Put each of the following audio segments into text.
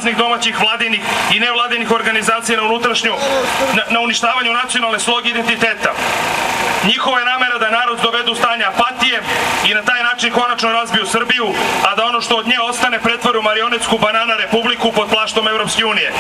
raznih domaćih vladinih i nevladinih organizacija na uništavanju nacionalne sloge identiteta. Njihova je namera da narod dovedu u stanje apatije i na taj način konačno razbiju Srbiju, a da ono što od nje ostane pretvori u marionetsku banana republiku pod plaštom Evropske unije.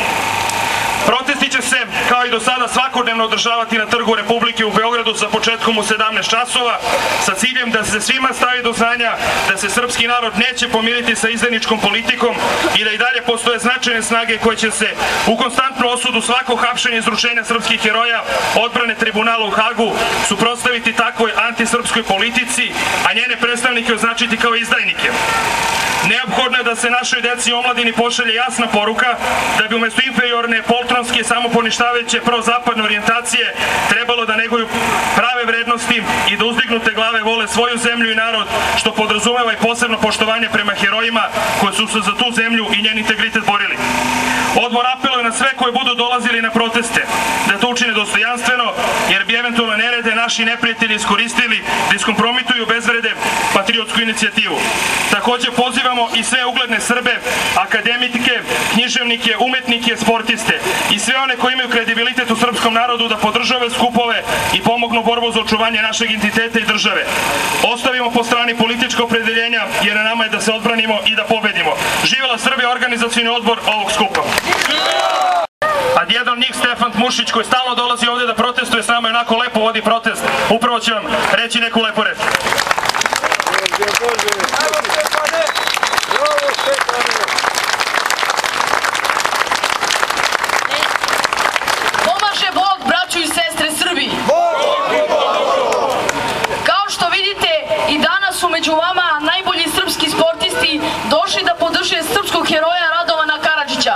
Protesti će se, kao i do sada, svakodnevno održavati na Trgu Republike u Beogradu sa početkom u 17 časova, sa ciljem da se svima stavi do znanja da se srpski narod neće pomiriti sa izdajničkom politikom i da i dalje postoje značajne snage koje će se u konstantnu osudu svakog hapšenja i izručenja srpskih heroja, odbrane tribunala u Hagu, suprotstaviti takvoj antisrpskoj politici, a njene predstavnike označiti kao izdajnike. Neophodno je da se našoj deci i omladini pošalje jasna poruka da bi umesto inferiorne, poltronske, samoponištavajuće prozapadne orijentacije trebalo da neguju prave vrednosti i da uzdignute glave vole svoju zemlju i narod, što podrazumeva i posebno poštovanje prema herojima koji su se za tu zemlju i njen integritet borili. Odbor apeluje na sve koji budu dolazili na proteste da to učine dostojanstveno, jer bi eventualno nerede naši neprijatelji iskoristili da iskompromituju bezvrede patriotsku inicijativu. Takođe pozivamo i sve ugledne Srbe, akademike, književnike, umetnike, sportiste i sve one koji imaju kredibilitet u srpskom narodu da podrže ove skupove i pomognu borbu za očuvanje našeg identiteta i države. Ostavimo po strani politička opredeljenja, jer na nama je da se odbranimo i da pobedimo. Živela Srbija, organizacioni odbor ovog skupa. A jedan od njih, Stefan Mušić, koji stalno dolazi ovde da protestuje s nama i onako lepo vodi protest, upravo će vam reći neku lepu reč. Pomaže Bog, braćo i sestre Srbiji! Kao što vidite, i danas su među vama najbolji srpski sportisti došli da podrže srpskog heroja Radovana Karadžića.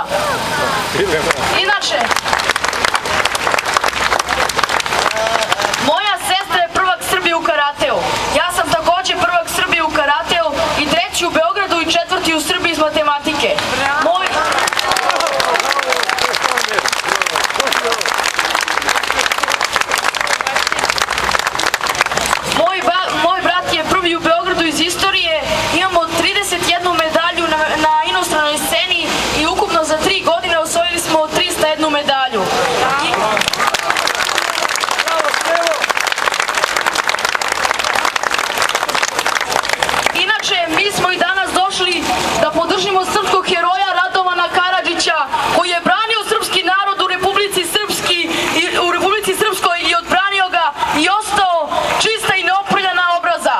Inače, moja sestra je prvak Srbije u karateu. Ja sam takođe prvak Srbije u karateu i treći u Beogradu i četvrti u Srbiji iz matematike. Moj brat je prvi u Beogradu iz istorije. Imamo 31 medalju na inostranoj sceni i ukupno za 3 godine osvojili smo 301 medalju. Inače, mi smo i danas došli da podržimo srpskog heroja Radovana Karadžića, koji je branio srpski narod u Republici Srpskoj i odbranio ga i ostao čista i neoprljana obraza.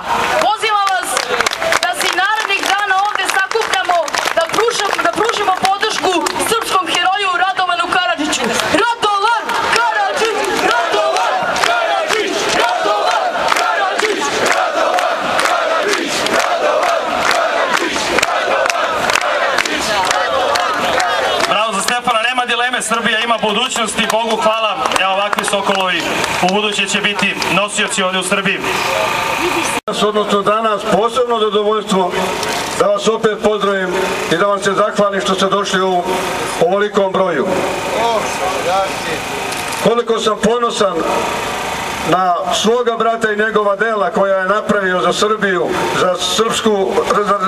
Pozivam vas da se i narednih dana ovde sakupljamo, da pružimo podršku srpskom heroju Radovanu Karadžiću. Radovan Karadžić! Radovan Karadžić! Radovan Karadžić! Radovan Karadžić! Radovan Karadžić! Radovan Karadžić! Bravo za Stefana, nema dileme, Srbija ima budućnost i Bogu hvala, evo ovakvi sokolovi u buduće će biti nosioci ovde u Srbiji. Odnosno danas posebno zadovoljstvo da vas opet pozdravim i da vam se zahvalim što ste došli u ovolikom broju. Koliko sam ponosan na svoga brata i njegova dela koja je napravio za Srbiju, za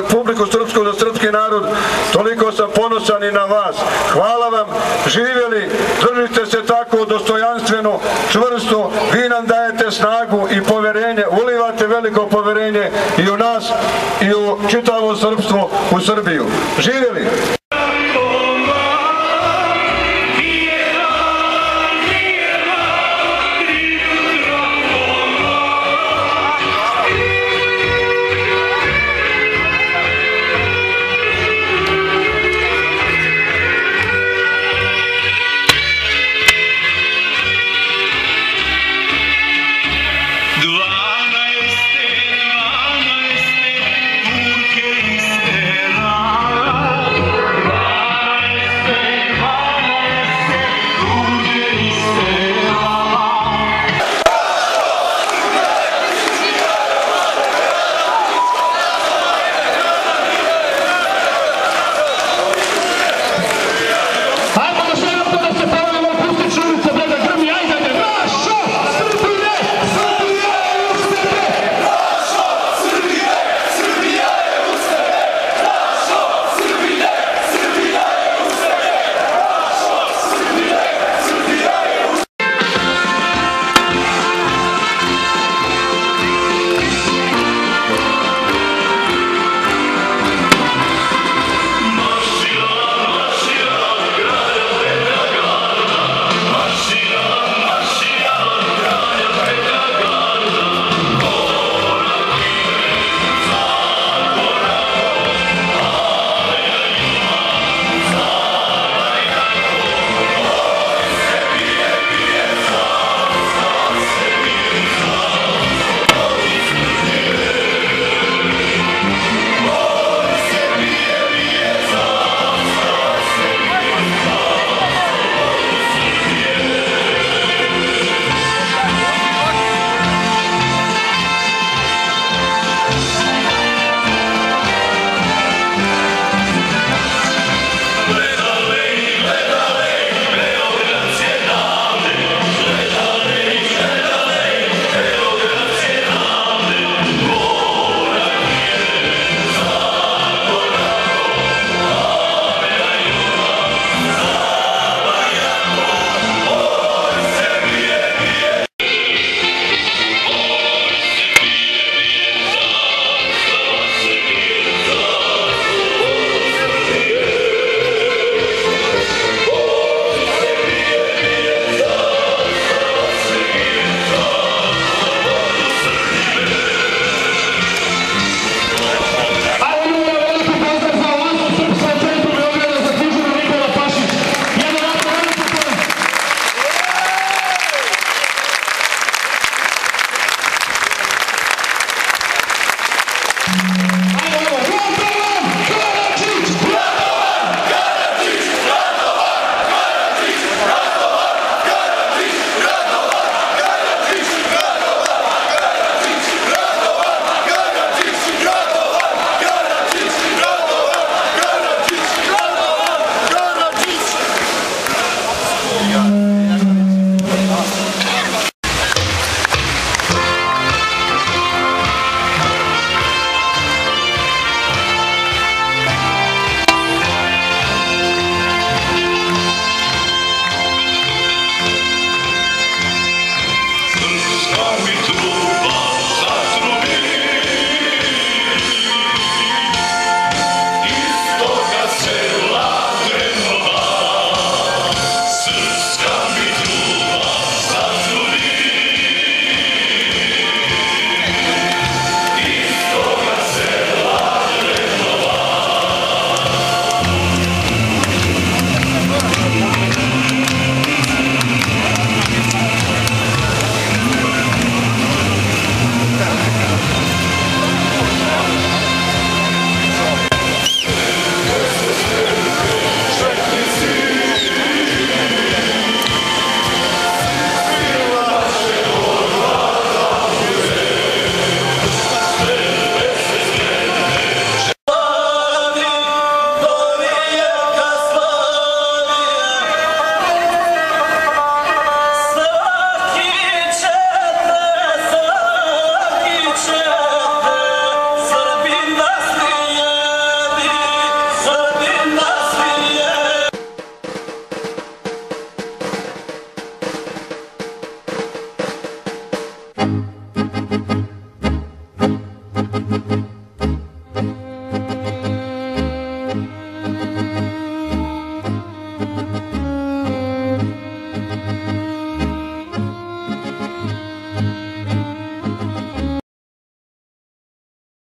Republiku Srpsku, za srpski narod, toliko sam ponosan i na vas. Hvala vam, živjeli, držite se tako dostojanstveno, čvrsto, vi nam dajete snagu i poverenje, ulivate veliko poverenje i u nas i u čitavo srpstvo u Srbiju. Živjeli!